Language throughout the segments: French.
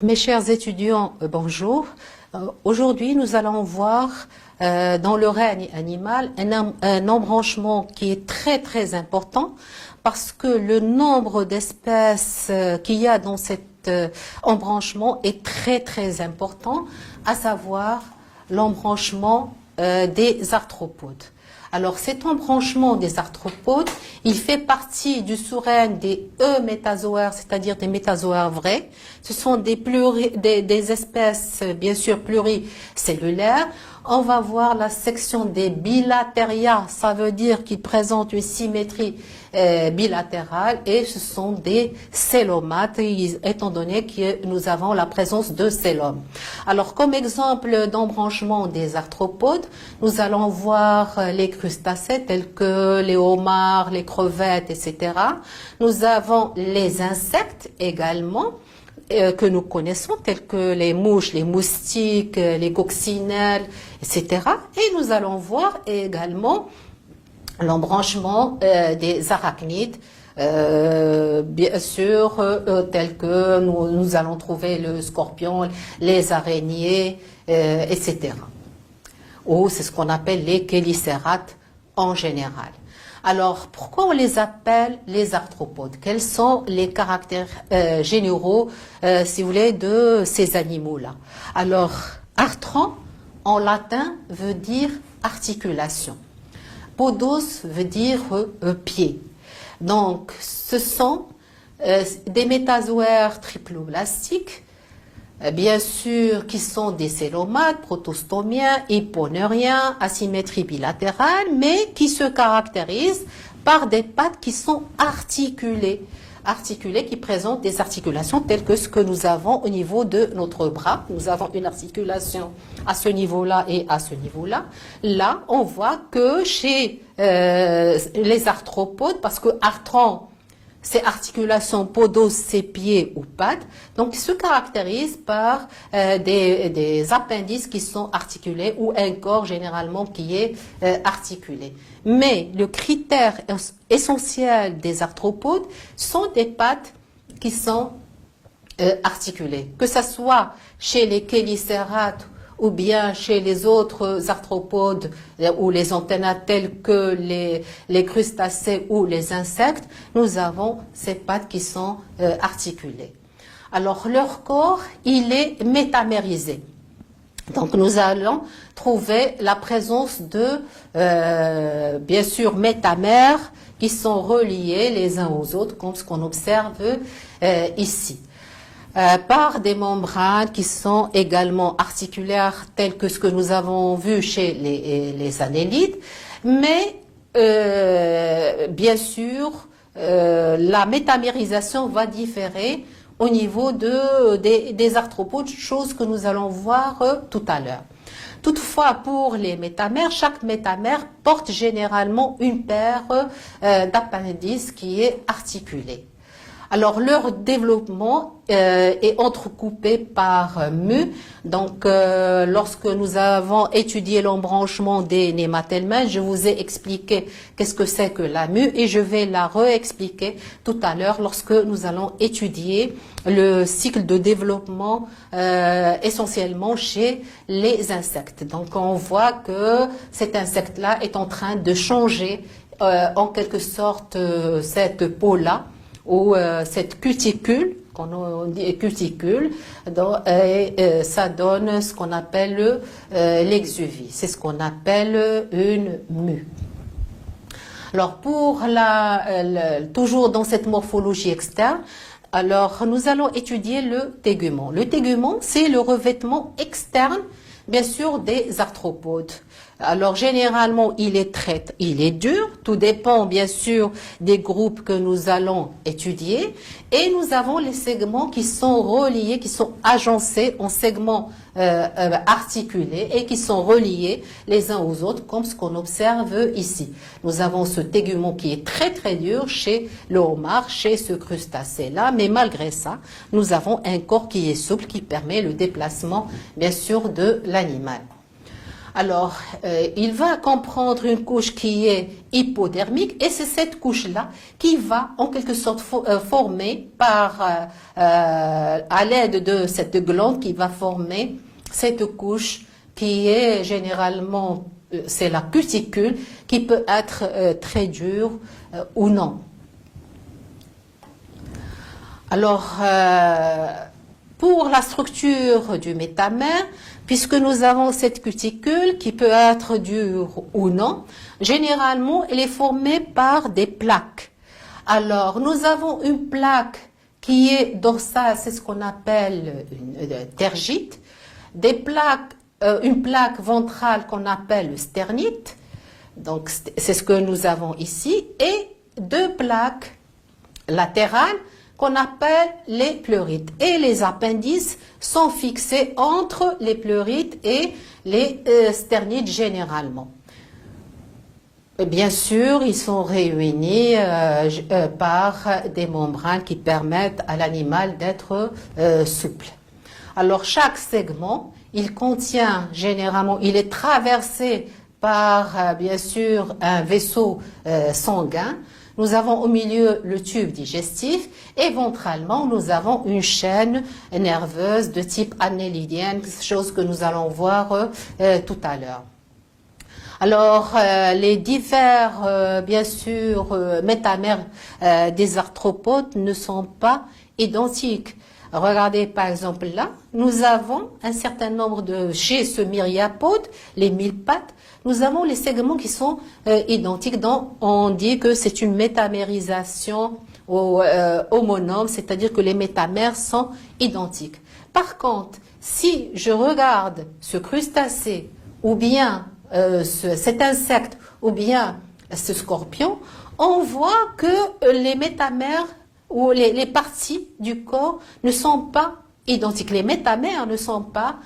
Mes chers étudiants, bonjour. Aujourd'hui, nous allons voir dans le règne animal un embranchement qui est très important parce que le nombre d'espèces qu'il y a dans cet embranchement est très important, à savoir l'embranchement des arthropodes. Alors cet embranchement des arthropodes, il fait partie du sous-règne des eumétazoaires, c'est-à-dire des métazoaires vrais. Ce sont des espèces bien sûr pluricellulaires. On va voir la section des bilateria, ça veut dire qu'ils présentent une symétrie bilatérale, et ce sont des célomates, étant donné que nous avons la présence de célomes. Alors comme exemple d'embranchement des arthropodes, nous allons voir les crustacés tels que les homards, les crevettes, etc. Nous avons les insectes également, que nous connaissons, tels que les mouches, les moustiques, les coccinelles, etc. Et nous allons voir également l'embranchement des arachnides, bien sûr, tels que nous allons trouver le scorpion, les araignées, etc. Ou c'est ce qu'on appelle les chélicérates en général. Alors, pourquoi on les appelle les arthropodes? Quels sont les caractères généraux, si vous voulez, de ces animaux-là? Alors, arthron, en latin, veut dire articulation. Podos veut dire pied. Donc, ce sont des métazoaires triploblastiques, bien sûr, qui sont des célomates, protostomiens, hyponeuriens, asymétrie bilatérale, mais qui se caractérisent par des pattes qui sont articulées, qui présentent des articulations telles que ce que nous avons au niveau de notre bras. Nous avons une articulation à ce niveau-là et à ce niveau-là. Là, on voit que chez les arthropodes, parce que arthron, c'est articulation, podos, c'est pieds ou pattes, donc ils se caractérisent par des appendices qui sont articulés ou un corps généralement qui est articulé. Mais le critère essentiel des arthropodes sont des pattes qui sont articulées, que ce soit chez les chélicérates ou bien chez les autres arthropodes ou les antennates tels que les crustacés ou les insectes, nous avons ces pattes qui sont articulées. Alors leur corps, il est métamérisé. Donc nous allons trouver la présence de, bien sûr, métamères qui sont reliés les uns aux autres, comme ce qu'on observe ici. Par des membranes qui sont également articulaires, telles que ce que nous avons vu chez les annélides, mais bien sûr, la métamérisation va différer au niveau des arthropodes, chose que nous allons voir tout à l'heure. Toutefois, pour les métamères, chaque métamère porte généralement une paire d'appendices qui est articulée. Alors, leur développement est entrecoupé par mues. Donc, lorsque nous avons étudié l'embranchement des nématelmènes, je vous ai expliqué qu'est-ce que c'est que la mue et je vais la réexpliquer tout à l'heure lorsque nous allons étudier le cycle de développement essentiellement chez les insectes. Donc, on voit que cet insecte-là est en train de changer en quelque sorte cette peau-là, ou cette cuticule, qu'on dit cuticule, et ça donne ce qu'on appelle l'exuvie. C'est ce qu'on appelle une mue. Alors pour toujours dans cette morphologie externe, alors nous allons étudier le tégument. Le tégument, c'est le revêtement externe, bien sûr, des arthropodes. Alors généralement, il est dur, tout dépend bien sûr des groupes que nous allons étudier, et nous avons les segments qui sont reliés, qui sont agencés en segments articulés et qui sont reliés les uns aux autres, comme ce qu'on observe ici. Nous avons ce tégument qui est très dur chez le homard, chez ce crustacé-là, mais malgré ça, nous avons un corps qui est souple, qui permet le déplacement bien sûr de l'animal. Alors, il va comprendre une couche qui est hypodermique et c'est cette couche-là qui va en quelque sorte former à l'aide de cette glande qui va former cette couche qui est généralement, c'est la cuticule qui peut être très dure ou non. Alors, pour la structure du métamère, puisque nous avons cette cuticule qui peut être dure ou non, généralement, elle est formée par des plaques. Alors, nous avons une plaque qui est dorsale, c'est ce qu'on appelle une tergite, une plaque ventrale qu'on appelle le sternite, donc c'est ce que nous avons ici, et deux plaques latérales qu'on appelle les pleurites. Et les appendices sont fixés entre les pleurites et les sternites généralement. Et bien sûr, ils sont réunis par des membranes qui permettent à l'animal d'être souple. Alors chaque segment, il contient généralement, il est traversé par bien sûr un vaisseau sanguin. Nous avons au milieu le tube digestif et ventralement, nous avons une chaîne nerveuse de type annélidienne, chose que nous allons voir tout à l'heure. Alors, les divers, bien sûr, métamères des arthropodes ne sont pas identiques. Regardez par exemple là, nous avons un certain nombre chez ce myriapode, les mille pattes, nous avons les segments qui sont identiques, donc on dit que c'est une métamérisation homonome, c'est-à-dire que les métamères sont identiques. Par contre, si je regarde ce crustacé ou bien cet insecte ou bien ce scorpion, on voit que les métamères ou les parties du corps ne sont pas identiques. Les métamères ne sont pas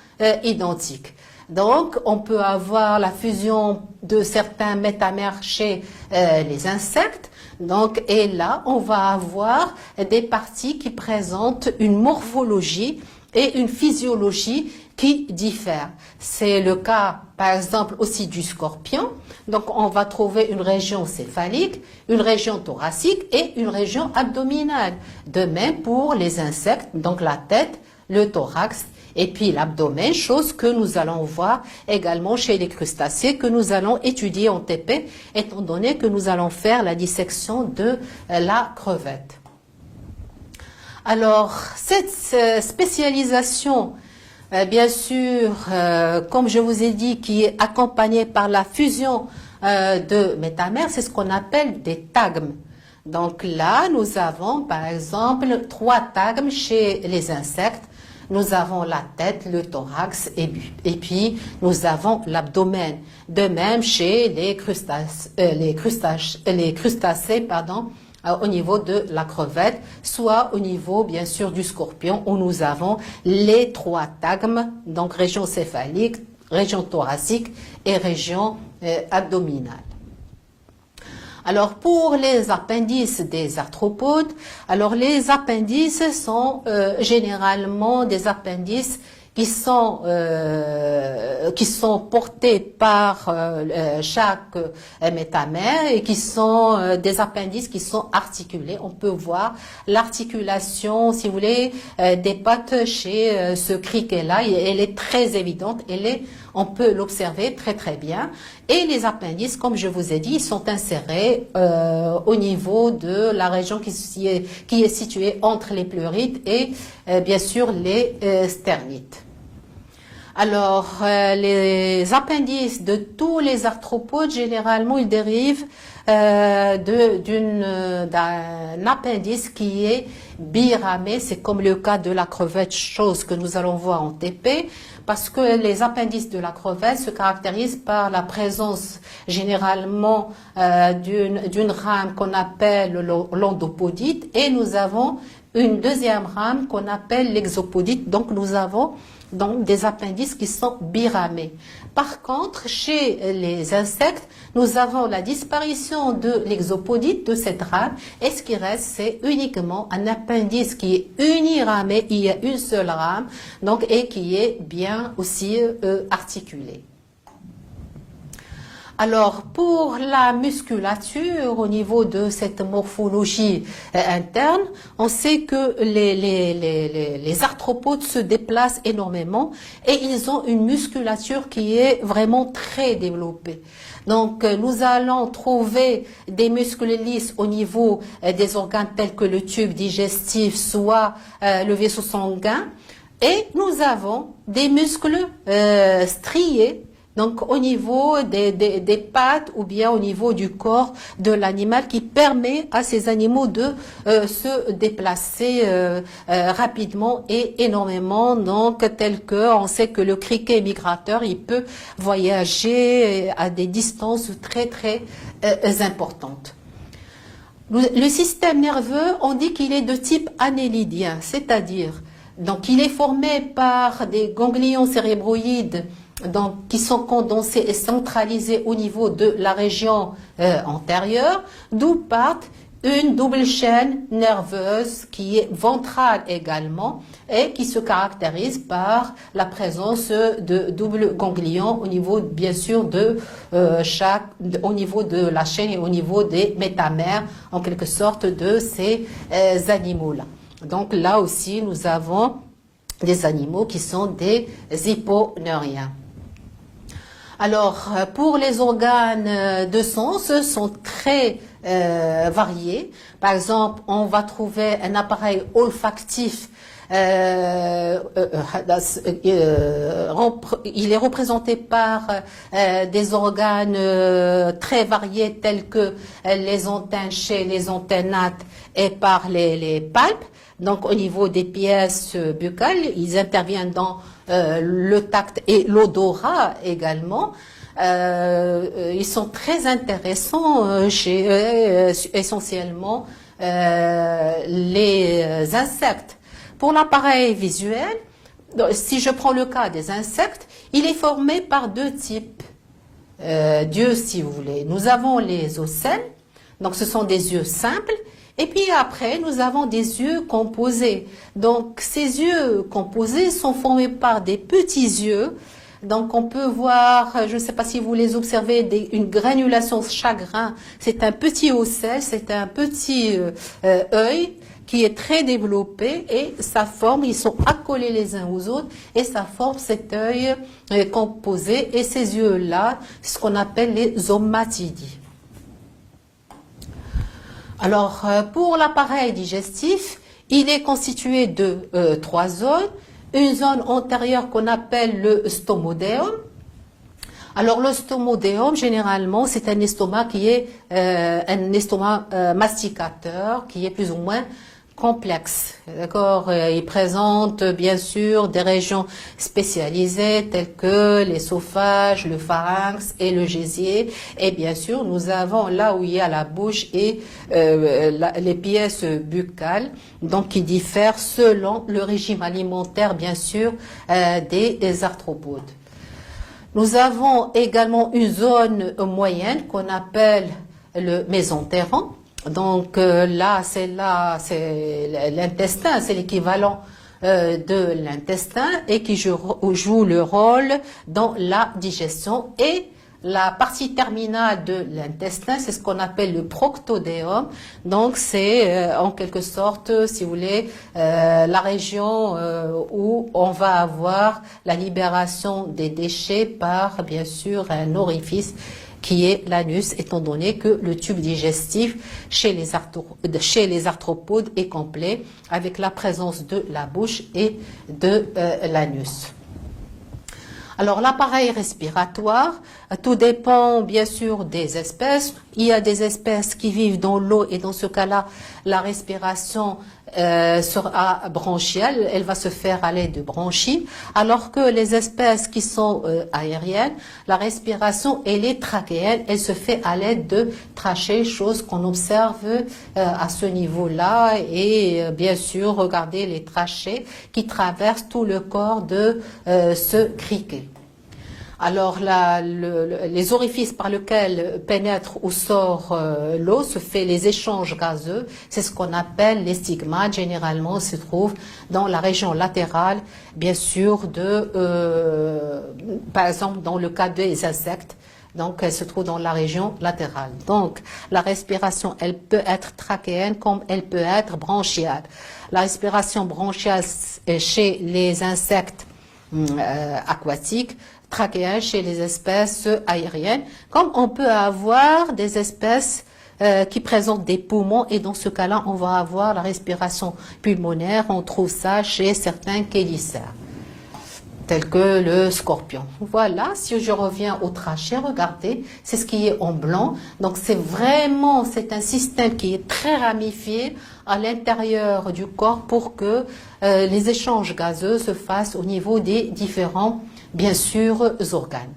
identiques. Donc, on peut avoir la fusion de certains métamères chez les insectes. Donc, et là, on va avoir des parties qui présentent une morphologie et une physiologie qui diffèrent. C'est le cas, par exemple, aussi du scorpion. Donc, on va trouver une région céphalique, une région thoracique et une région abdominale. De même pour les insectes, donc la tête, le thorax et puis l'abdomen, chose que nous allons voir également chez les crustacés, que nous allons étudier en TP, étant donné que nous allons faire la dissection de la crevette. Alors, cette spécialisation, bien sûr, comme je vous ai dit, qui est accompagnée par la fusion de métamères, c'est ce qu'on appelle des tagmes. Donc là, nous avons par exemple 3 tagmes chez les insectes. Nous avons la tête, le thorax et puis nous avons l'abdomen. De même chez les crustacés, au niveau de la crevette, soit au niveau bien sûr du scorpion où nous avons les 3 tagmes, donc région céphalique, région thoracique et région abdominale. Alors pour les appendices des arthropodes, alors les appendices sont généralement des appendices qui sont portés par chaque métamère et qui sont des appendices qui sont articulés. On peut voir l'articulation, si vous voulez, des pattes chez ce criquet-là. Elle est très évidente. On peut l'observer très très bien. Et les appendices, comme je vous ai dit, ils sont insérés au niveau de la région qui est située entre les pleurites et bien sûr les sternites. Alors, les appendices de tous les arthropodes, généralement, ils dérivent d'un appendice qui est biramé. C'est comme le cas de la crevette, chose que nous allons voir en TP, parce que les appendices de la crevette se caractérisent par la présence généralement d'une rame qu'on appelle l'endopodite, et nous avons une deuxième rame qu'on appelle l'exopodite. Donc, nous avons des appendices qui sont biramés. Par contre, chez les insectes, nous avons la disparition de l'exopodite, de cette rame, et ce qui reste, c'est uniquement un appendice qui est uniramé, il y a une seule rame, donc, et qui est bien aussi articulé. Alors, pour la musculature, au niveau de cette morphologie interne, on sait que les arthropodes se déplacent énormément et ils ont une musculature qui est vraiment très développée. Donc, nous allons trouver des muscles lisses au niveau des organes tels que le tube digestif, soit le vaisseau sanguin, et nous avons des muscles striés, donc au niveau des pattes ou bien au niveau du corps de l'animal qui permet à ces animaux de se déplacer rapidement et énormément. Donc tel que on sait que le criquet migrateur, il peut voyager à des distances très très importantes. Le système nerveux, on dit qu'il est de type annélidien, c'est-à-dire donc il est formé par des ganglions cérébroïdes donc, qui sont condensés et centralisés au niveau de la région antérieure, d'où partent une double chaîne nerveuse qui est ventrale également et qui se caractérise par la présence de double ganglions au niveau bien sûr de au niveau de la chaîne et au niveau des métamères en quelque sorte de ces animaux-là. Donc là aussi nous avons des animaux qui sont des hyponeuriens. Alors, pour les organes de sens, sont très variés. Par exemple, on va trouver un appareil olfactif. Il est représenté par des organes très variés tels que les antennes chez les antennates et par les palpes. Donc, au niveau des pièces buccales, ils interviennent dans le tact et l'odorat également. Ils sont très intéressants chez essentiellement les insectes. Pour l'appareil visuel, si je prends le cas des insectes, il est formé par deux types d'yeux, si vous voulez. Nous avons les ocelles, donc ce sont des yeux simples. Et puis après, nous avons des yeux composés. Donc, ces yeux composés sont formés par des petits yeux. Donc, on peut voir, je ne sais pas si vous les observez, une granulation chagrin. C'est un petit ocelle, c'est un petit œil qui est très développé et ça forme, ils sont accolés les uns aux autres et ça forme cet œil composé. Et ces yeux-là, c'est ce qu'on appelle les ommatidies. Alors, pour l'appareil digestif, il est constitué de trois zones. Une zone antérieure qu'on appelle le stomodéum. Alors, le stomodéum, généralement, c'est un estomac qui est un estomac masticateur, qui est plus ou moins complexe. D'accord, il présente bien sûr des régions spécialisées telles que l'esophage, le pharynx et le gésier. Et bien sûr, nous avons là où il y a la bouche et les pièces buccales, donc qui diffèrent selon le régime alimentaire, bien sûr, des arthropodes. Nous avons également une zone moyenne qu'on appelle le mésentérant. Donc là, c'est l'intestin, c'est l'équivalent de l'intestin et qui joue le rôle dans la digestion. Et la partie terminale de l'intestin, c'est ce qu'on appelle le proctodéum. Donc c'est en quelque sorte, si vous voulez, la région où on va avoir la libération des déchets par, bien sûr, un orifice qui est l'anus, étant donné que le tube digestif chez les arthropodes est complet avec la présence de la bouche et de l'anus. Alors l'appareil respiratoire, tout dépend bien sûr des espèces. Il y a des espèces qui vivent dans l'eau et dans ce cas-là, la respiration sera bronchiale, elle va se faire à l'aide de bronchies, alors que les espèces qui sont aériennes, la respiration elle est trachéenne, elle se fait à l'aide de trachées, chose qu'on observe à ce niveau-là et bien sûr regardez les trachées qui traversent tout le corps de ce criquet. Alors les orifices par lesquels pénètre ou sort l'eau se fait les échanges gazeux, c'est ce qu'on appelle les stigmates, généralement se trouvent dans la région latérale, bien sûr, par exemple dans le cas des insectes, Donc, elle se trouve dans la région latérale. Donc, la respiration, elle peut être trachéenne comme elle peut être branchiale. La respiration branchiale chez les insectes aquatiques, trachéenne chez les espèces aériennes, comme on peut avoir des espèces qui présentent des poumons, et dans ce cas-là, on va avoir la respiration pulmonaire. On trouve ça chez certains chélicères, tels que le scorpion. Voilà, si je reviens au trachée, regardez, c'est ce qui est en blanc. Donc c'est un système qui est très ramifié à l'intérieur du corps pour que les échanges gazeux se fassent au niveau des différents, bien sûr, organes.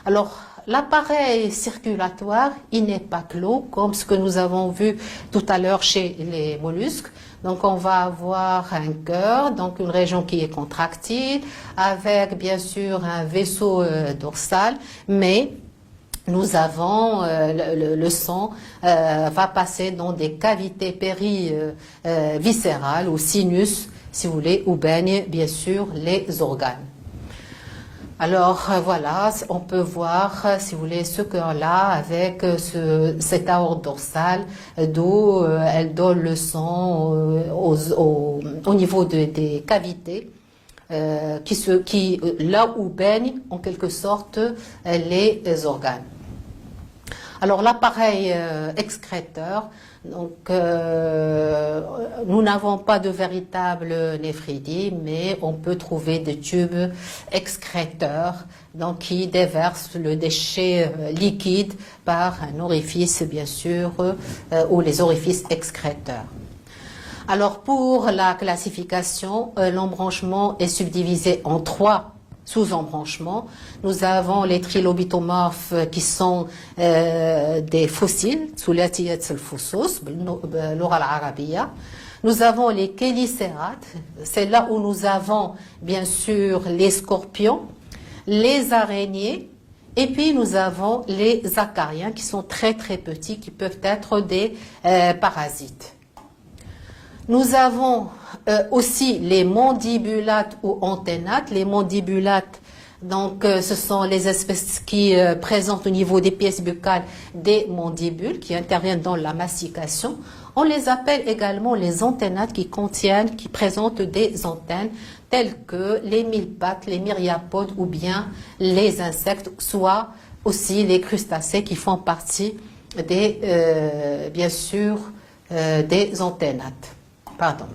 Alors, l'appareil circulatoire, il n'est pas clos, comme ce que nous avons vu tout à l'heure chez les mollusques. Donc, on va avoir un cœur, donc une région qui est contractile, avec bien sûr un vaisseau dorsal, mais nous avons le sang va passer dans des cavités périviscérales ou sinus, si vous voulez, où baignent bien sûr les organes. Alors voilà, on peut voir, si vous voulez, ce cœur-là avec cette aorte dorsale d'où elle donne le sang au niveau des cavités là où baignent en quelque sorte les organes. Alors l'appareil excréteur, donc nous n'avons pas de véritable néphridie, mais on peut trouver des tubes excréteurs, donc qui déversent le déchet liquide par un orifice bien sûr, ou les orifices excréteurs. Alors pour la classification, l'embranchement est subdivisé en 3 sous-embranchements. Nous avons les trilobitomorphes qui sont des fossiles, ثلاثية الفصوص باللغة العربية. Nous avons les chélicérates, c'est là où nous avons bien sûr les scorpions, les araignées, et puis nous avons les acariens qui sont très très petits, qui peuvent être des parasites. Nous avons aussi les mandibulates ou antennates. Les mandibulates, donc, ce sont les espèces qui présentent au niveau des pièces buccales des mandibules qui interviennent dans la mastication. On les appelle également les antennates qui présentent des antennes telles que les mille-pattes, les myriapodes ou bien les insectes, soit aussi les crustacés qui font partie bien sûr, des antennates. Pardon.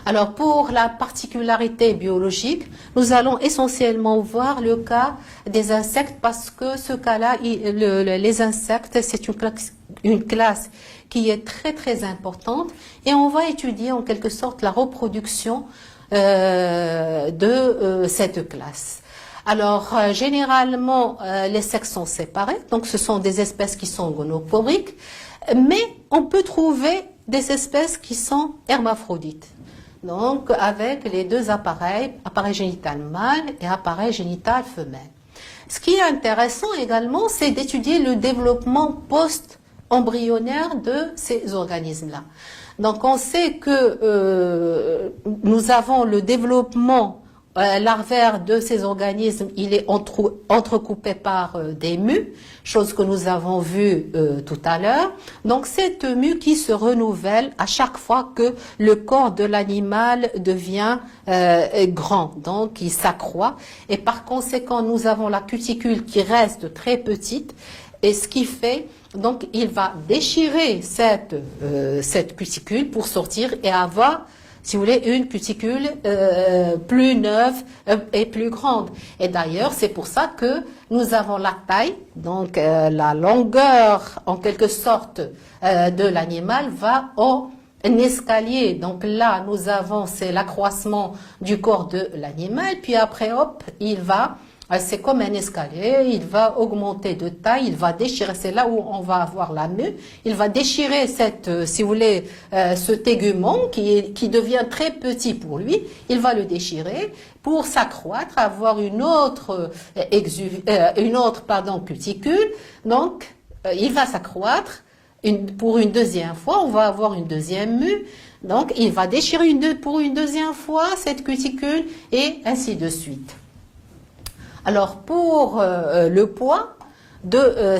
Alors pour la particularité biologique, nous allons essentiellement voir le cas des insectes parce que ce cas-là, les insectes, c'est une classe qui est très très importante et on va étudier en quelque sorte la reproduction de cette classe. Alors généralement, les sexes sont séparés, donc ce sont des espèces qui sont gonoporiques, mais on peut trouver des espèces qui sont hermaphrodites. Donc, avec les deux appareil génital mâle et appareil génital femelle. Ce qui est intéressant également, c'est d'étudier le développement post-embryonnaire de ces organismes-là. Donc, on sait que nous avons le développement larvaire de ces organismes, il est entrecoupé par des mues, chose que nous avons vue tout à l'heure. Donc cette mue qui se renouvelle à chaque fois que le corps de l'animal devient grand, donc il s'accroît. Et par conséquent, nous avons la cuticule qui reste très petite, et ce qui fait, donc il va déchirer cette cuticule pour sortir et avoir, si vous voulez, une cuticule plus neuve et plus grande. Et d'ailleurs, c'est pour ça que nous avons la taille, donc la longueur, en quelque sorte, de l'animal va en escalier. Donc là, nous avons, c'est l'accroissement du corps de l'animal, puis après, hop, il va... C'est comme un escalier, il va augmenter de taille, il va déchirer, c'est là où on va avoir la mue, il va déchirer si vous voulez, ce tégument qui devient très petit pour lui, il va le déchirer pour s'accroître, avoir une autre cuticule, donc il va s'accroître pour une deuxième fois, on va avoir une deuxième mue, donc il va déchirer pour une deuxième fois cette cuticule et ainsi de suite. Alors pour le poids, de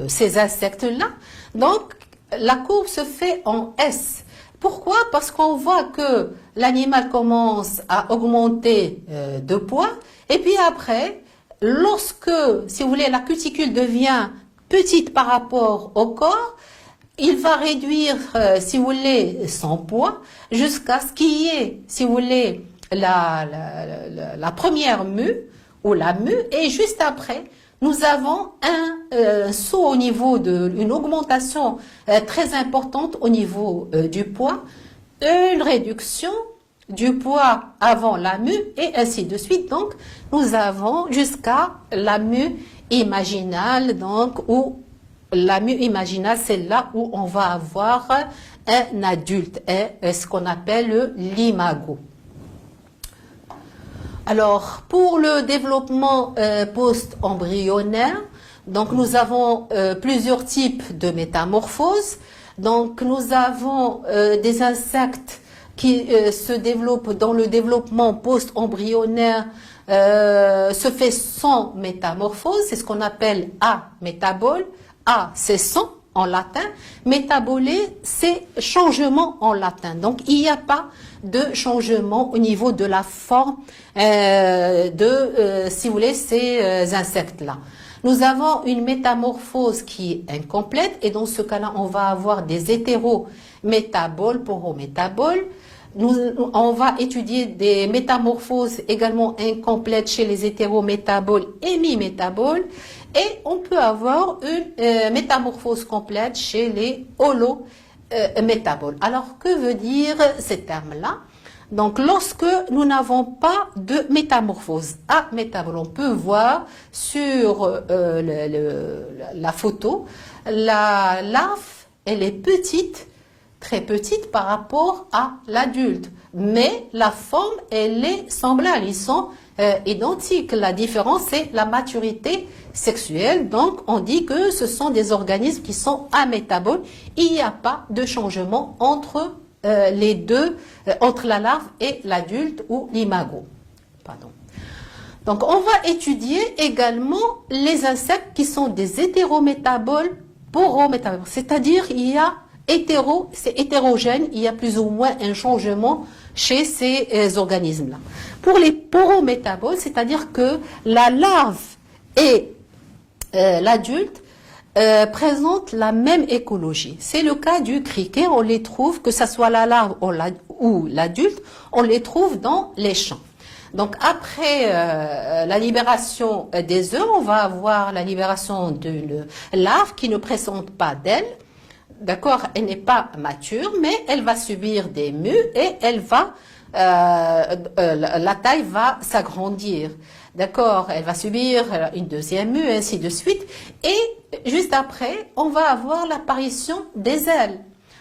ces insectes-là. Donc, la courbe se fait en S. Pourquoi? Parce qu'on voit que l'animal commence à augmenter de poids, et puis après, lorsque, si vous voulez, la cuticule devient petite par rapport au corps, il va réduire, si vous voulez, son poids jusqu'à ce qu'il y ait, si vous voulez, la première mue ou la mue, et juste après, nous avons un saut au niveau une augmentation très importante au niveau du poids, une réduction du poids avant la mue et ainsi de suite. Donc, nous avons jusqu'à la mue imaginale, donc où la mue imaginale, c'est là où on va avoir un adulte, et ce qu'on appelle l'imago. Alors, pour le développement post-embryonnaire, donc nous avons plusieurs types de métamorphoses. Donc, nous avons des insectes qui se développent dans le développement post-embryonnaire, se fait sans métamorphose, c'est ce qu'on appelle amétabole. A, c'est sans en latin. Métabolé, c'est changement en latin. Donc, il n'y a pas de changement au niveau de la forme si vous voulez, ces insectes-là. Nous avons une métamorphose qui est incomplète, et dans ce cas-là, on va avoir des hétérométaboles, porométaboles. On va étudier des métamorphoses également incomplètes chez les hétérométaboles et mi-métaboles. Et on peut avoir une métamorphose complète chez les holométaboles. Alors, que veut dire ces termes-là? Donc, lorsque nous n'avons pas de métamorphose amétabole, on peut voir sur la photo, la larve, elle est petite, très petite par rapport à l'adulte. Mais la forme, elle est semblable, ils sont identiques. La différence, c'est la maturité sexuelle. Donc, on dit que ce sont des organismes qui sont amétaboles. Il n'y a pas de changement entre les deux, entre la larve et l'adulte ou l'imago. Pardon. Donc, on va étudier également les insectes qui sont des hétérométaboles, porométaboles. C'est-à-dire, il y a c'est hétérogène, il y a plus ou moins un changement chez ces organismes-là. Pour les porométaboles, c'est-à-dire que la larve et l'adulte présentent la même écologie. C'est le cas du criquet, on les trouve, que ce soit la larve ou l'adulte, on les trouve dans les champs. Donc après la libération des œufs, on va avoir la libération d'une larve qui ne présente pas d'ailes. D'accord, elle n'est pas mature, mais elle va subir des mues et elle va, la taille va s'agrandir. D'accord, elle va subir une deuxième mue, ainsi de suite. Et juste après, on va avoir l'apparition des ailes.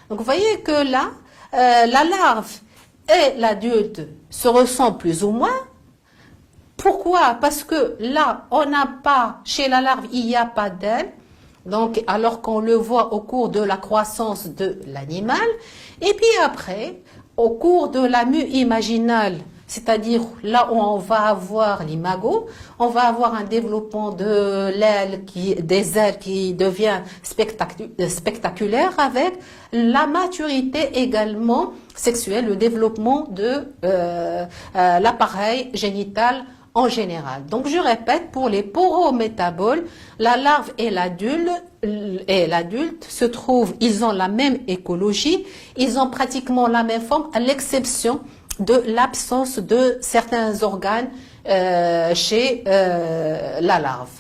Donc vous voyez que là, la larve et l'adulte se ressemblent plus ou moins. Pourquoi? Parce que là, on n'a pas, chez la larve, il n'y a pas d'ailes. Donc, alors qu'on le voit au cours de la croissance de l'animal. Et puis après, au cours de la mue imaginale, c'est-à-dire là où on va avoir l'imago, on va avoir un développement de des ailes qui devient spectaculaire, avec la maturité également sexuelle, le développement de l'appareil génital en général. Donc, je répète, pour les porométaboles, la larve et l'adulte se trouvent, ils ont la même écologie, ils ont pratiquement la même forme, à l'exception de l'absence de certains organes chez la larve.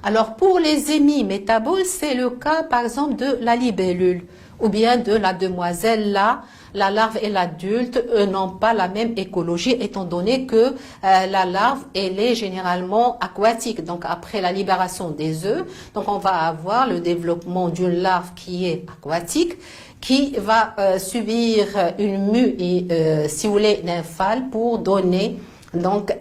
Alors, pour les hémimétaboles, c'est le cas, par exemple, de la libellule ou bien de la demoiselle. Là, la larve et l'adulte n'ont pas la même écologie, étant donné que la larve, elle est généralement aquatique. Donc, après la libération des œufs, donc on va avoir le développement d'une larve qui est aquatique, qui va subir une mue, si vous voulez, nymphale pour donner donc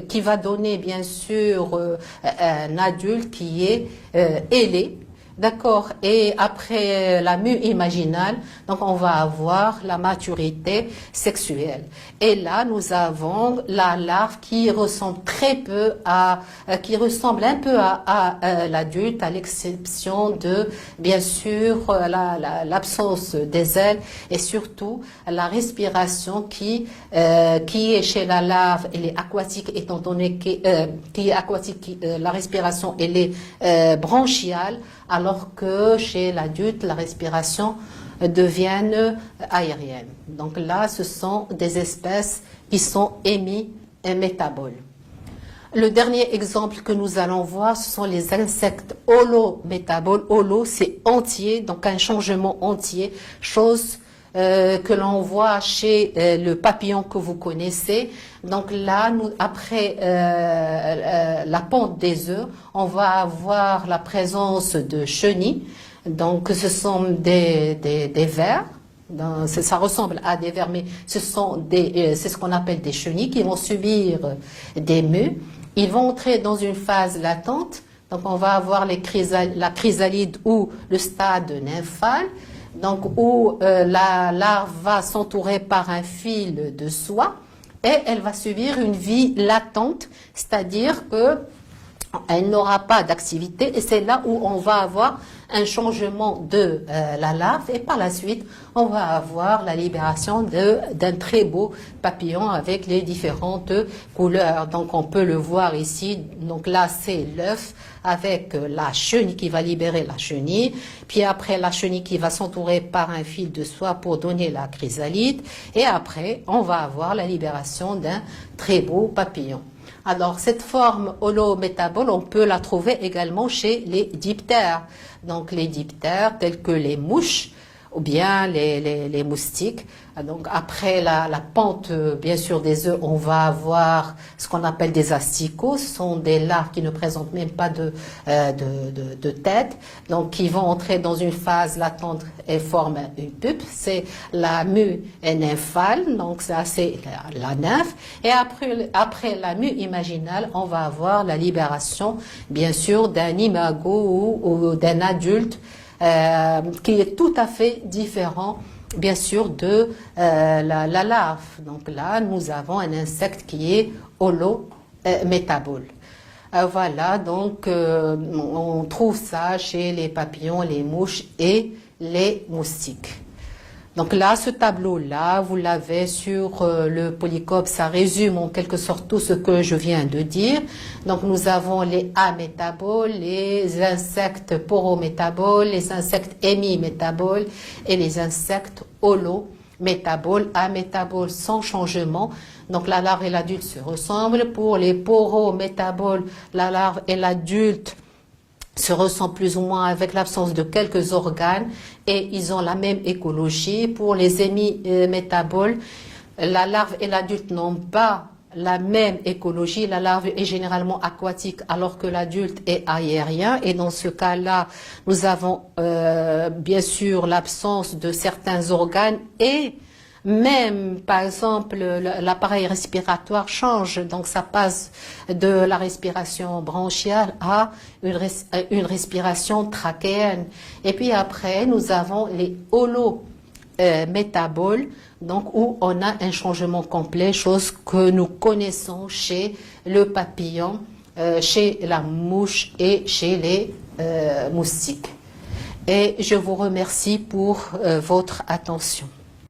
qui va donner bien sûr un adulte qui est ailé. D'accord. Et après la mue imaginale, donc on va avoir la maturité sexuelle. Et là, nous avons la larve qui ressemble très peu qui ressemble un peu à l'adulte, à l'exception de, bien sûr, l'absence des ailes et surtout la respiration qui est chez la larve, elle est aquatique étant donné qui est aquatique, la respiration elle est branchiale, alors que chez l'adulte, la respiration devient aérienne. Donc là, ce sont des espèces qui sont hémimétaboles. Le dernier exemple que nous allons voir, ce sont les insectes holométaboles. Holo, c'est entier, donc un changement entier, chose que l'on voit chez le papillon que vous connaissez. Donc là, après la ponte des œufs, on va avoir la présence de chenilles. Donc ce sont des vers. Ça ressemble à des vers, mais c'est ce qu'on appelle des chenilles qui vont subir des mues. Ils vont entrer dans une phase latente. Donc on va avoir la chrysalide ou le stade nymphal. Donc où la larve va s'entourer par un fil de soie et elle va subir une vie latente, c'est-à-dire que elle n'aura pas d'activité et c'est là où on va avoir un changement de la larve et par la suite on va avoir la libération d'un très beau papillon avec les différentes couleurs. Donc on peut le voir ici, donc là c'est l'œuf avec la chenille qui va libérer la chenille, puis après la chenille qui va s'entourer par un fil de soie pour donner la chrysalide et après on va avoir la libération d'un très beau papillon. Alors, cette forme holométabole, on peut la trouver également chez les diptères. Donc, les diptères tels que les mouches ou bien les moustiques. Donc, après la ponte, bien sûr, des œufs, on va avoir ce qu'on appelle des asticots. Ce sont des larves qui ne présentent même pas de tête. Donc, qui vont entrer dans une phase latente et forment une pupe. C'est la mue nymphale. Donc, ça, c'est la nymphe. Et après la mue imaginale, on va avoir la libération, bien sûr, d'un imago ou d'un adulte qui est tout à fait différent, bien sûr, de la larve. Donc là, nous avons un insecte qui est holométabole. Voilà, donc on trouve ça chez les papillons, les mouches et les moustiques. Donc là, ce tableau-là, vous l'avez sur le Polycope, ça résume en quelque sorte tout ce que je viens de dire. Donc nous avons les amétaboles, les insectes porométaboles, les insectes hémimétaboles et les insectes holométaboles, amétaboles sans changement. Donc la larve et l'adulte se ressemblent. Pour les porométaboles, la larve et l'adulte se ressemblent plus ou moins avec l'absence de quelques organes et ils ont la même écologie. Pour les hémimétaboles, la larve et l'adulte n'ont pas la même écologie. La larve est généralement aquatique alors que l'adulte est aérien et dans ce cas-là, nous avons bien sûr l'absence de certains organes et même, par exemple, l'appareil respiratoire change, donc ça passe de la respiration branchiale à une respiration trachéenne. Et puis après, nous avons les holométaboles, donc où on a un changement complet, chose que nous connaissons chez le papillon, chez la mouche et chez les moustiques. Et je vous remercie pour votre attention.